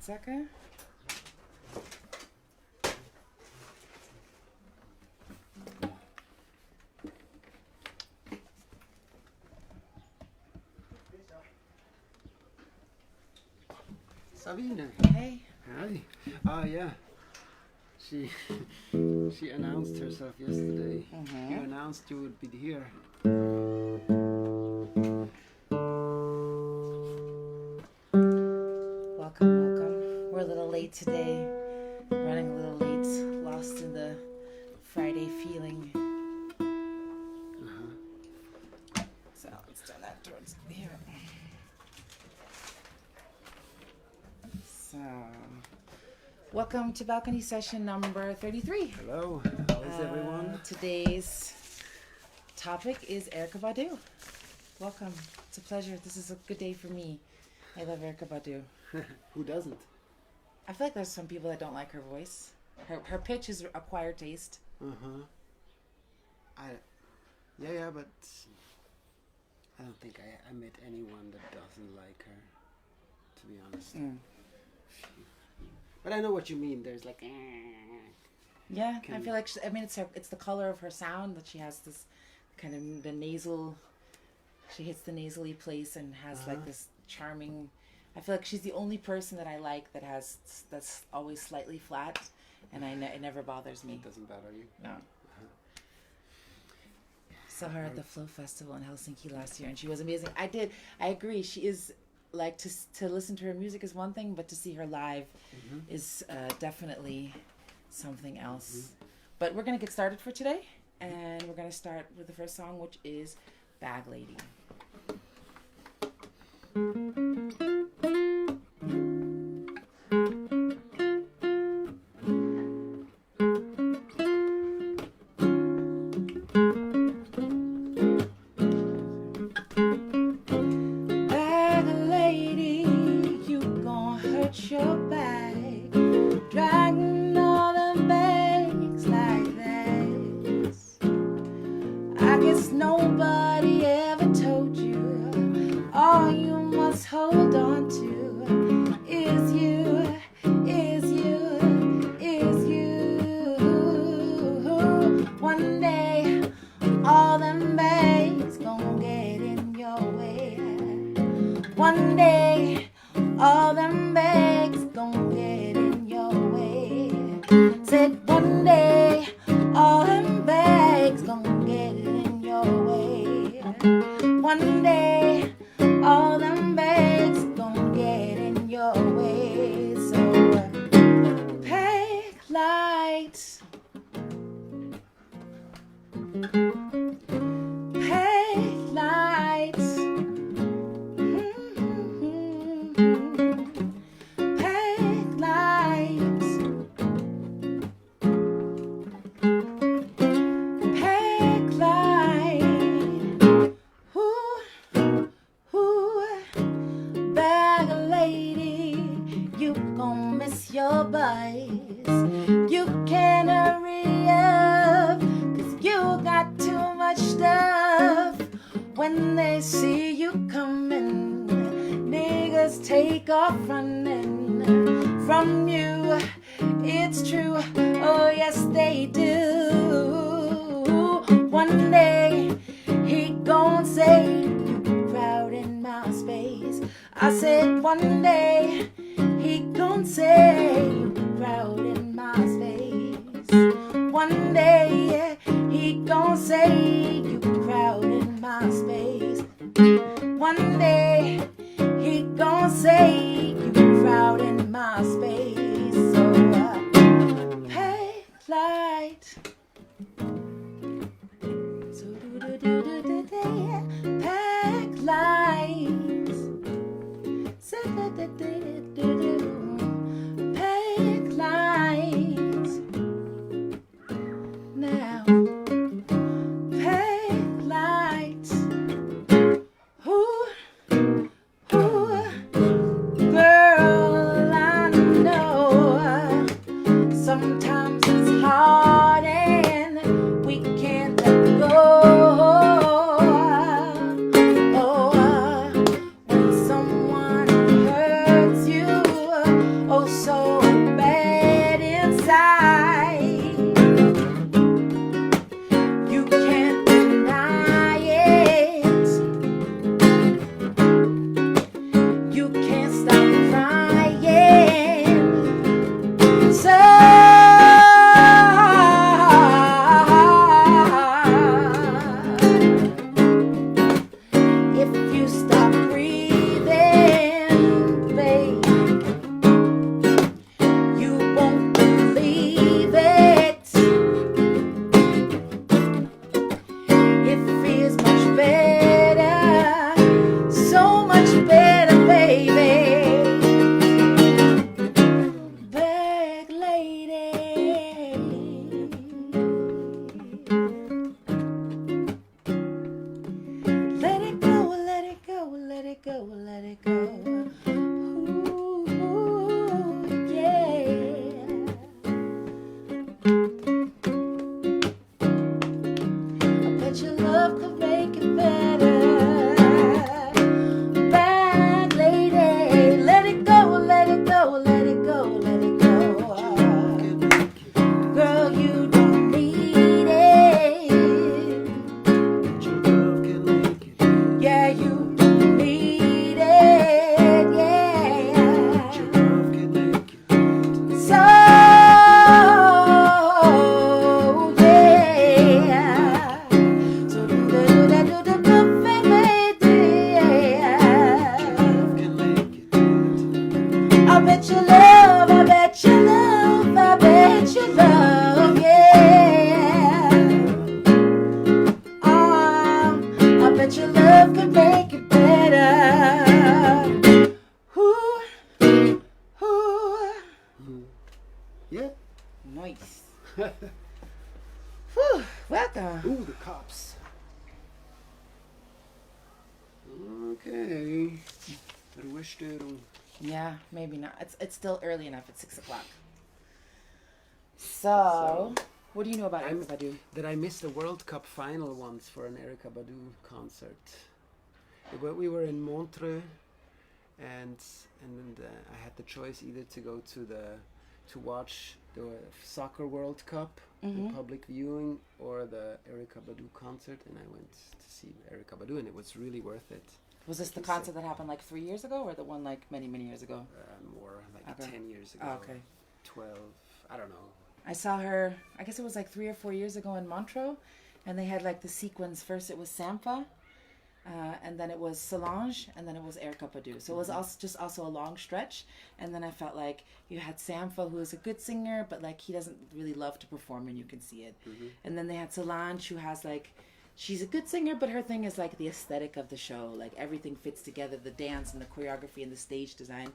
Second. Sabine. Hey. Hi. Yeah. She announced herself yesterday. You announced you would be here. Welcome. We're a little late today. Running a little late. Lost in the Friday feeling. So let's turn that towards here. So, welcome to balcony session number 33. Hello. How is everyone? Today's topic is Erykah Badu. Welcome. It's a pleasure. This is a good day for me. I love Erykah Badu. Who doesn't? I feel like there's some people that don't like her voice. Her pitch is acquired taste. Yeah, but I don't think I met anyone that doesn't like her, to be honest. But I know what you mean. There's like, yeah. I feel like it's the color of her sound that she has this kind of the nasal. She hits the nasally place and has like this charming. I feel like she's the only person that I like that's always slightly flat, and it never bothers me. It doesn't bother you? No. Saw her at the Flow Festival in Helsinki last year, and she was amazing. I agree. She is like to listen to her music is one thing, but to see her live is definitely something else. But we're gonna get started for today, and we're gonna start with the first song, which is "Bag Lady." One day, all them bags gon' get in your way. Said one day, all them bags gon' get in your way. One day, all them bags gon' get in your way. So, pack light. Pack light. Your buzz, you can't hurry up, 'cause you got too much stuff. When they see you coming, niggas take off running from you. It's true, oh yes they do. One day he gon' say you crowding my space. I said one day he gon' say you crowding my space. One day he gon' say you crowding my space. One day he gon' say you crowding my space. So pack light. So pack lights. Pack lights. Now pack lights. Girl, I know sometimes it's hard. love could make it better. Bad lady, let it go, let it go, let it go, let it go. Girl, you don't need it. Your love can make it. Yeah, you don't need it. Yeah. Your love can make it. So, yeah. So, Can make it. I bet your love, I bet your love, I bet your love, yeah. I bet your love could make it better. Ooh, ooh. Yeah. Nice. Whew, welcome. Ooh, the cops. Okay. Yeah, maybe not. It's still early enough. It's 6 o'clock. So, what do you know about Erykah Badu? That I missed the World Cup final once for an Erykah Badu concert. We were in Montreux, and I had the choice either to go to watch the Soccer World Cup, the public viewing, or the Erykah Badu concert, and I went to see Erykah Badu, and it was really worth it. Was this the concert that happened like 3 years ago, or the one like many years ago? More like Okay. 10 years ago. Oh, okay. 12, I don't know. I saw her, I guess it was like 3 or 4 years ago in Montreux, and they had like the sequence. First it was Sampha, and then it was Solange, and then it was Erykah Badu. So it was also a long stretch, and then I felt like you had Sampha, who is a good singer, but like he doesn't really love to perform, and you can see it. And then they had Solange, who has like, she's a good singer, but her thing is like the aesthetic of the show. Like everything fits together, the dance and the choreography and the stage design.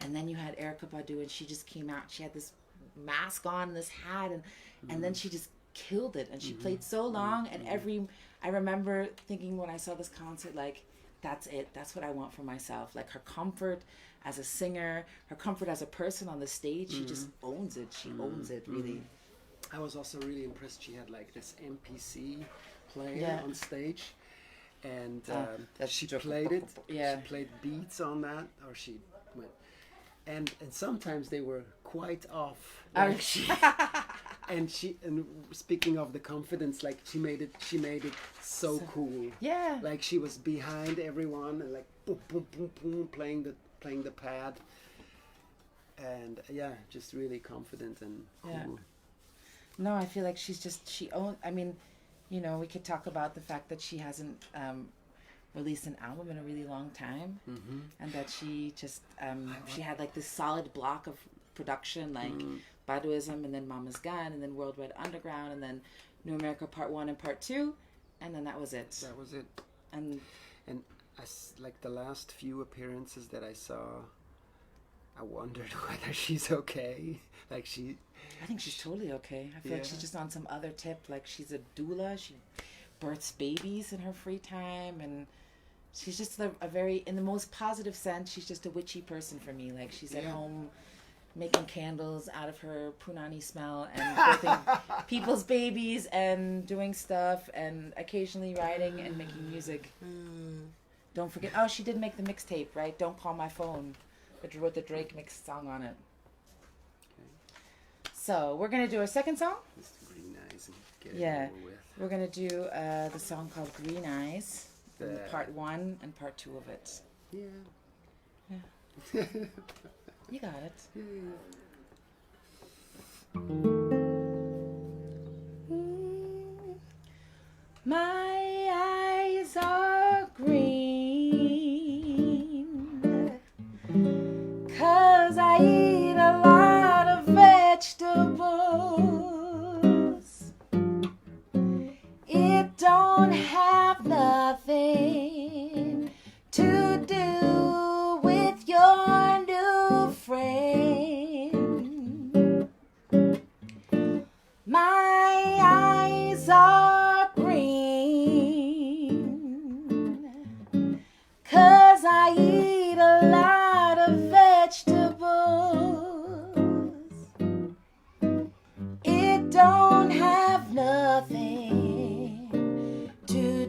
And then you had Erykah Badu, and she just came out. She had this mask on, this hat, and then she just killed it. And she played so long, and I remember thinking when I saw this concert, like, that's it. That's what I want for myself. Like her comfort as a singer, her comfort as a person on the stage. She just owns it. She owns it, really. I was also really impressed. She had like this MPC player on stage, and she played it. Yeah. She played beats on that, or she went, and sometimes they were quite off. Like and speaking of the confidence, like she made it so cool. Yeah. Like she was behind everyone and like boom boom boom boom playing the pad, and just really confident and cool. Yeah. No, I feel like she owns. I mean, you know, we could talk about the fact that she hasn't released an album in a really long time, and that she just she had like this solid block of production, like Baduism, and then Mama's Gun, and then Worldwide Underground, and then New America Part 1 and Part 2, and then that was it. That was it. And like the last few appearances that I saw, I wondered whether she's okay. Like I think she's totally okay. I feel like she's just on some other tip. Like she's a doula. She births babies in her free time, and she's just a very, in the most positive sense, she's just a witchy person for me. Like she's at home making candles out of her punani smell and birthing people's babies and doing stuff and occasionally writing and making music. Don't forget, she did make the mixtape, right? Don't Call My Phone. With the Drake mixed song on it. So we're gonna do a second song. Just Green Eyes and get it over with. We're gonna do the song called Green Eyes, part 1 and part 2 of it. Yeah. You got it. My eyes are green 'cause I eat a lot of vegetables. It don't have nothing to do with your new friend. My eyes are green 'cause I eat a lot of vegetables. It don't have nothing to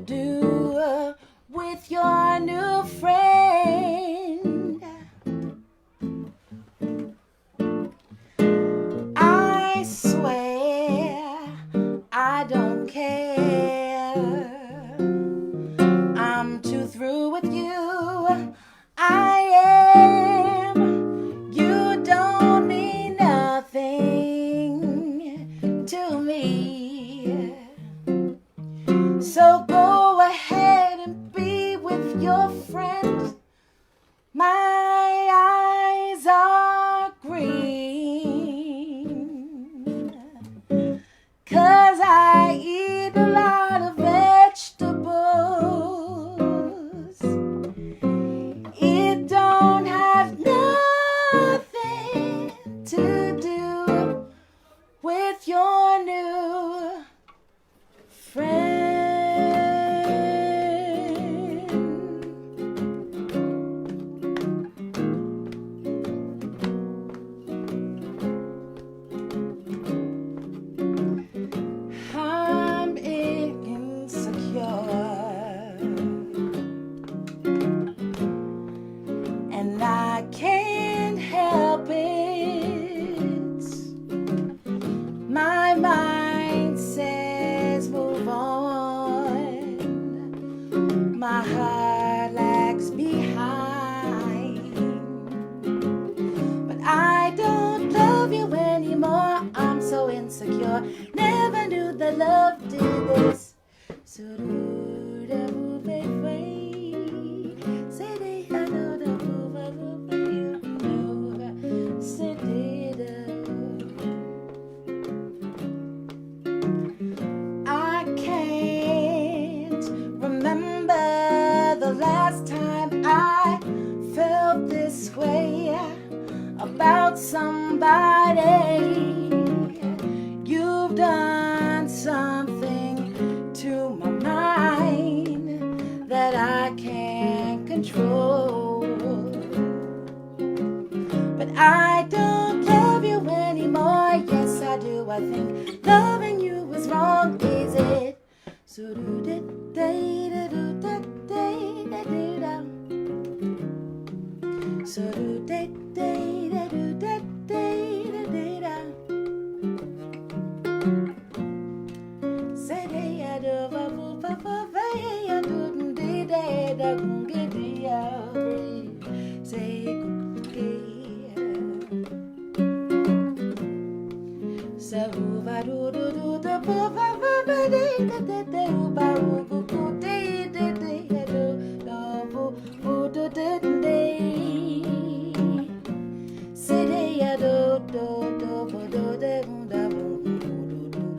with your new friend. I swear I don't care. I'm too through with you. I am. You don't mean nothing to me. So go ahead and be with your friend. My eyes are green, 'cause I eat a lot of vegetables. It don't have nothing to do with your new friend. I'm insecure, and I can't help it. My mind says move on. My heart lags behind. But I don't love you anymore. I'm so insecure. Never knew that love did this. So do the move away. Say they I know the move away. Say I can't remember the last time I felt this way about somebody. You've done something to my mind that I can't control. But I don't love you anymore. Yes, I do. I think loving you is wrong. Is it? So do da da do da da da da. So do da da do da da da. Say da do ba ba ba ba ba do da da da da. Say so ba do do do da ba ba ba ba da da da ba do do da da da do do do do da da. Say da do do do do do da da do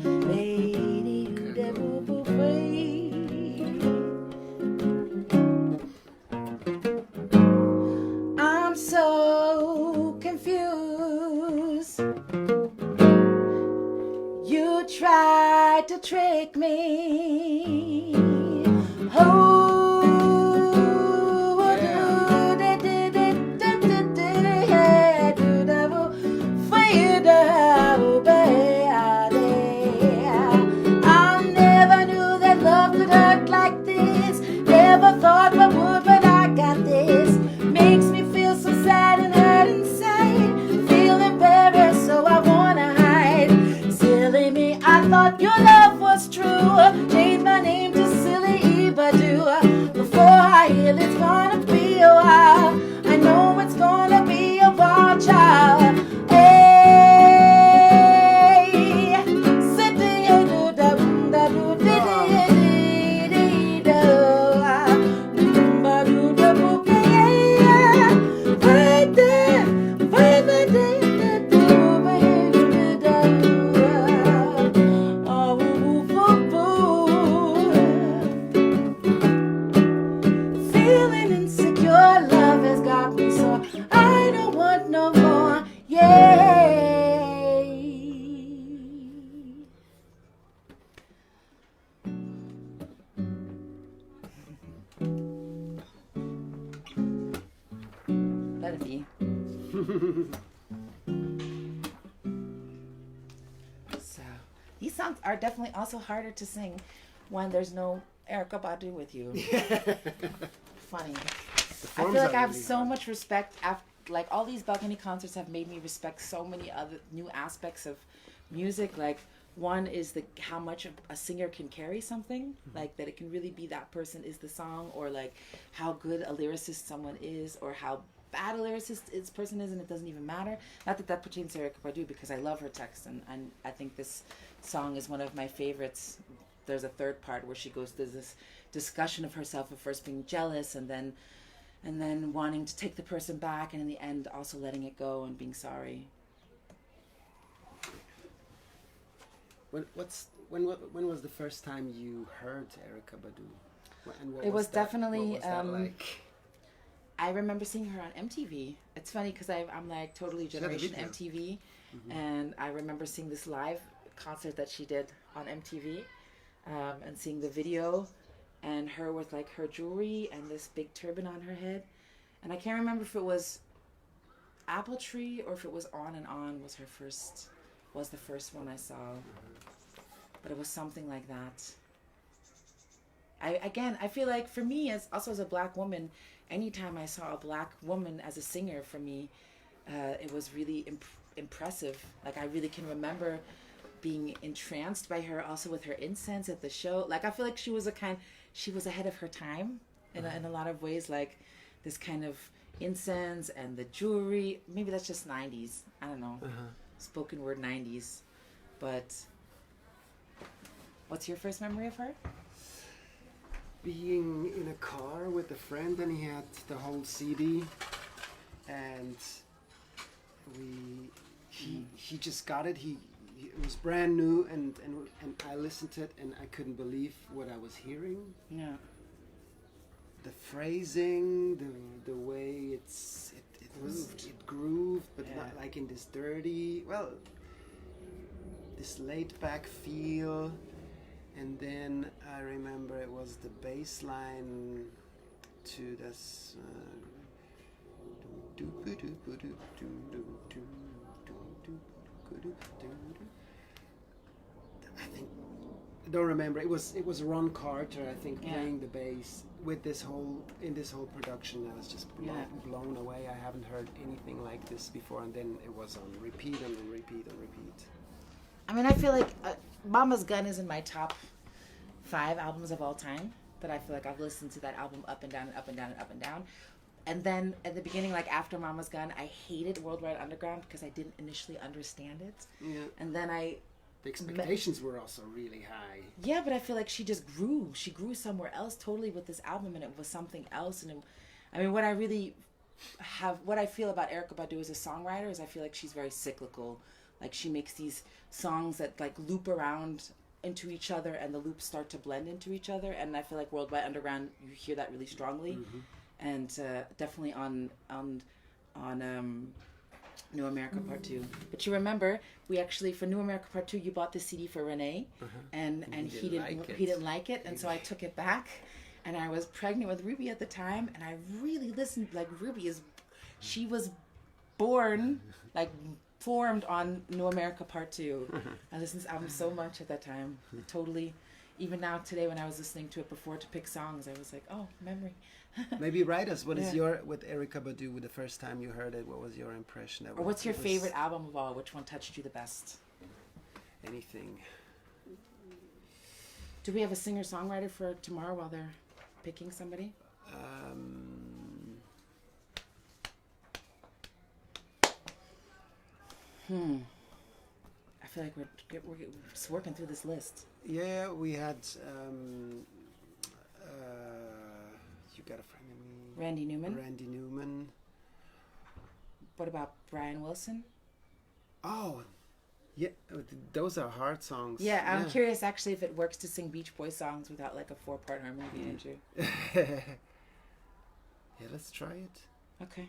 do lady da do do I'm so confused. You tried to trick me. I never knew that love could hurt like this. Never thought I would, but I got this. Makes me feel so sad and hurt inside. Feel embarrassed, so I wanna hide. Silly me, I thought your love was true. Changed my name to Silly Badu. Before I heal, it's gonna be a while. I know it's gonna be a while, child. Hey, sit there, do da da do da da da do da boo, yeah, right there, right there, do da oh, feeling insecure, love has got me sore. I don't want no more, yeah. Let it be. So, these songs are definitely also harder to sing when there's no Erykah Badu with you. Funny. The I forms feel like are I have really so hard. much respect. Like all these balcony concerts have made me respect so many other new aspects of music. Like one is the how much a singer can carry something, like that it can really be that person is the song, or like how good a lyricist someone is, or how bad a lyricist this person is, and it doesn't even matter. Not that that pertains to Erykah Badu, because I love her text, and I think this song is one of my favorites. There's a third part where she goes through this discussion of herself of first being jealous and then wanting to take the person back, and in the end also letting it go and being sorry. When was the first time you heard Erykah Badu? And what It was that, definitely, what was that like? I remember seeing her on MTV. It's funny because I'm like totally She had a generation video. MTV, and I remember seeing this live concert that she did on MTV, and seeing the video, and her with like her jewelry and this big turban on her head, and I can't remember if it was Apple Tree or if it was On and On was the first one I saw, but it was something like that. I feel like for me, as a black woman, anytime I saw a black woman as a singer, for me, it was really impressive. Like I really can remember being entranced by her, also with her incense at the show. Like I feel like she was ahead of her time in a lot of ways. Like this kind of incense and the jewelry. Maybe that's just 90s. I don't know. Spoken word 90s. But what's your first memory of her? Being in a car with a friend, and he had the whole CD, and he just got it. It was brand new, and I listened to it, and I couldn't believe what I was hearing. Yeah. The phrasing, the way it grooved, but Yeah. not like in this dirty, this laid back feel. And then I remember it was the bass line to this. I don't remember. It was Ron Carter, I think, playing the bass with this whole production. I was just blown away. I haven't heard anything like this before, and then it was on repeat and on repeat and repeat. I mean, I feel like Mama's Gun is in my top 5 albums of all time. But I feel like I've listened to that album up and down and up and down and up and down. And then at the beginning, like after Mama's Gun, I hated Worldwide Underground because I didn't initially understand it. Yeah. And then the expectations were also really high. Yeah, but I feel like she just grew. She grew somewhere else totally with this album, and it was something else. And what I feel about Erykah Badu as a songwriter is I feel like she's very cyclical. Like she makes these songs that like loop around into each other, and the loops start to blend into each other. And I feel like Worldwide Underground, you hear that really strongly, and definitely on New America Part 2. But you remember, we actually, for New America Part 2, you bought the CD for Renee, and he didn't like it, and so I took it back, and I was pregnant with Ruby at the time, and I really listened. Like she was born, like formed on New America Part 2. I listened to this album so much at that time. Totally. Even now today when I was listening to it before to pick songs, I was like, oh, memory. Maybe write us. What is your, with Erykah Badu, the first time you heard it, what was your impression? Or what's your favorite album of all? Which one touched you the best? Anything. Do we have a singer-songwriter for tomorrow while they're picking somebody? I feel like we're just working through this list. Yeah, we had you got a friend in me. Randy Newman. What about Brian Wilson? Oh, yeah, those are hard songs. Yeah, I'm curious actually if it works to sing Beach Boys songs without like a 4-part harmony being into. Yeah, let's try it. Okay.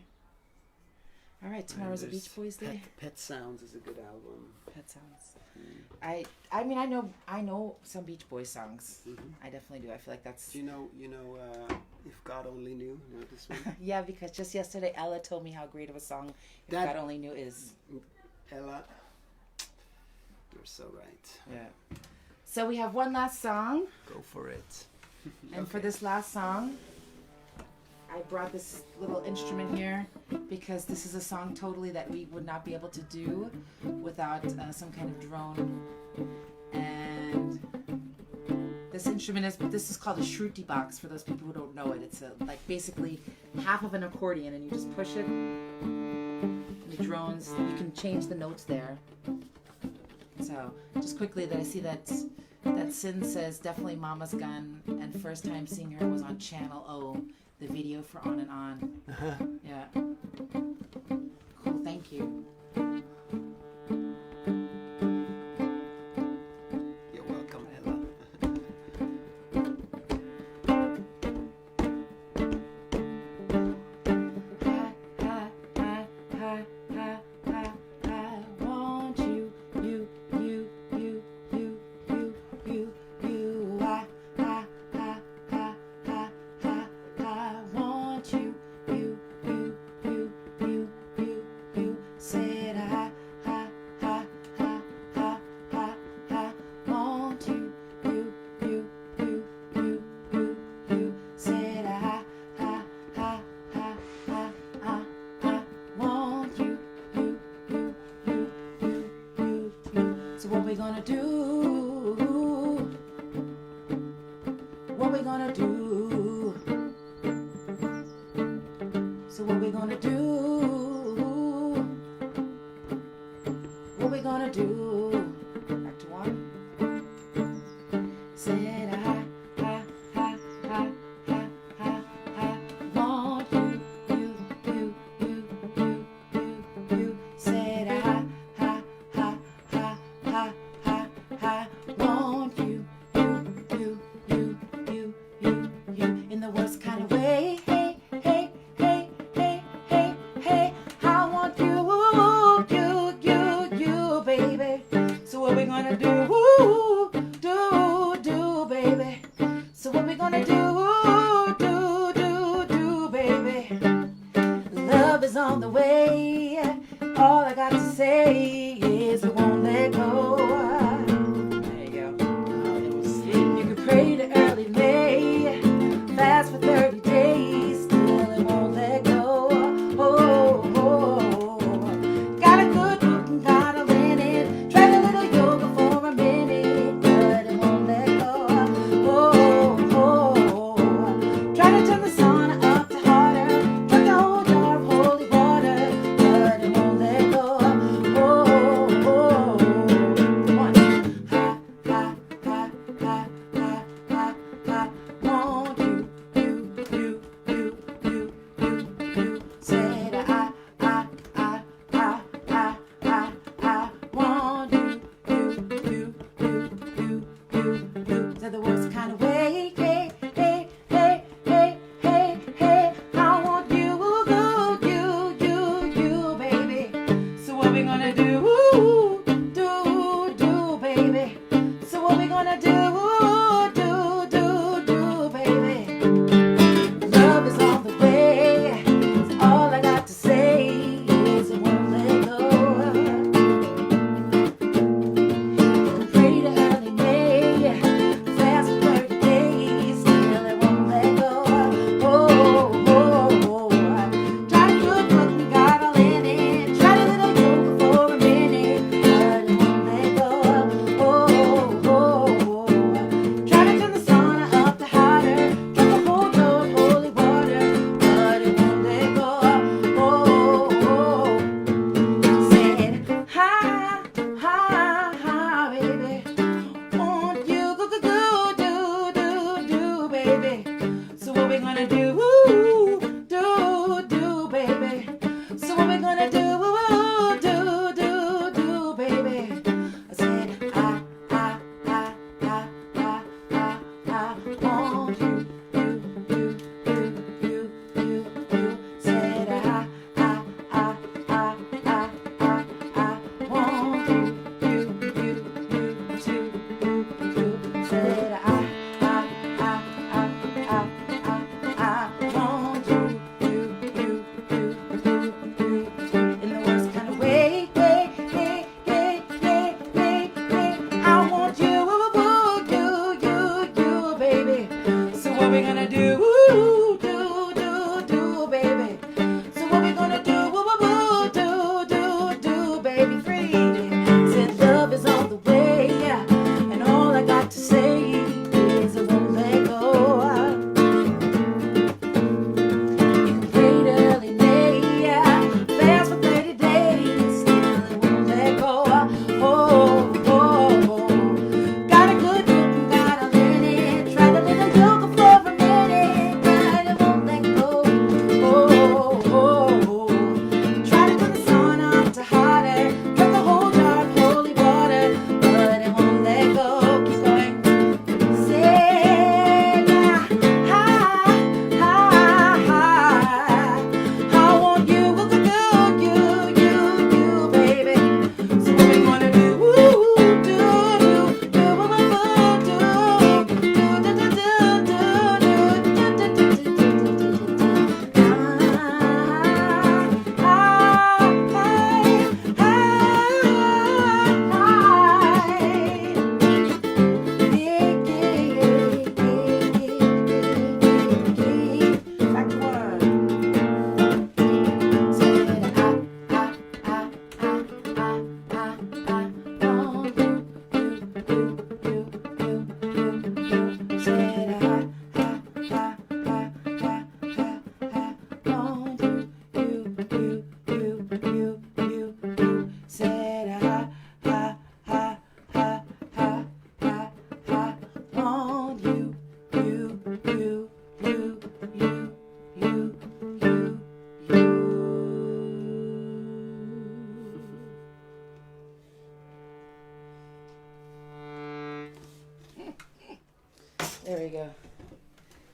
All right, tomorrow's a Beach Boys day. Pet Sounds is a good album. Pet Sounds. I know some Beach Boys songs. I definitely do. I feel like that's. Do you know If God Only Knew? You know this one? Yeah, because just yesterday Ella told me how great of a song If God Only Knew is. Ella, you're so right. Yeah. So we have one last song. Go for it. And for this last song, I brought this little instrument here because this is a song totally that we would not be able to do without some kind of drone. And this instrument is called a shruti box for those people who don't know it. It's like basically half of an accordion, and you just push it. And the drones, you can change the notes there. So just quickly, that I see that Sin says definitely Mama's Gun, and first time seeing her was on Channel O, the video for On and On. Yeah. Cool. Thank you. You're welcome, Ella.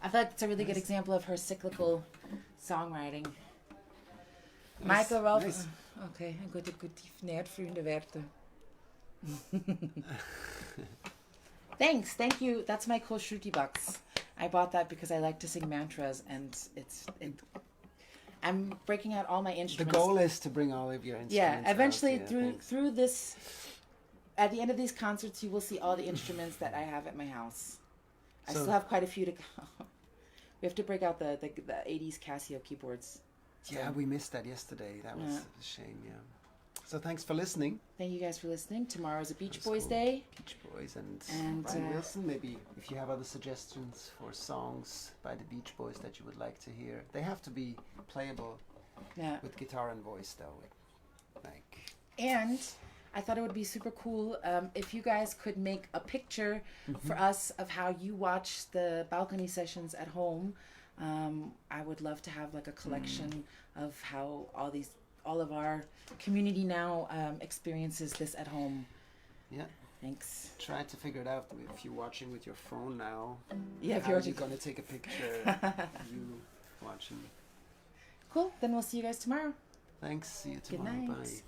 I feel like it's a really good Nice. example of her cyclical songwriting. Nice, Michael Ralph. nice. Okay, een goed neervriende werte. Thanks, thank you. That's my cool Shruti box. I bought that because I like to sing mantras, and I'm breaking out all my The instruments. goal is to bring all of your instruments. Yeah, eventually out. Yeah, thanks. through this, at the end of these concerts, you will see all the instruments that I have at my house. I So- still have quite a few to go. We have to break out the 80s Casio keyboards. Yeah, we missed that yesterday. That was Yeah. a shame. Yeah. So thanks for listening. Thank you guys for listening. Tomorrow's a Beach That's Boys cool. Day. Beach Boys and And, Brian Wilson. Maybe if you have other suggestions for songs by the Beach Boys that you would like to hear, they have to be playable Yeah. with guitar and voice, though. Like, And I thought it would be super cool if you guys could make a picture for us of how you watch the balcony sessions at home. I would love to have like a collection of how all of our community now experiences this at home. yeah. Thanks. Try to figure it out if you're watching with your phone now. Yeah, if how you're are you watching. gonna take a picture? You watching? Cool. Then we'll see you guys tomorrow. Thanks. See you Good tomorrow. night. Bye.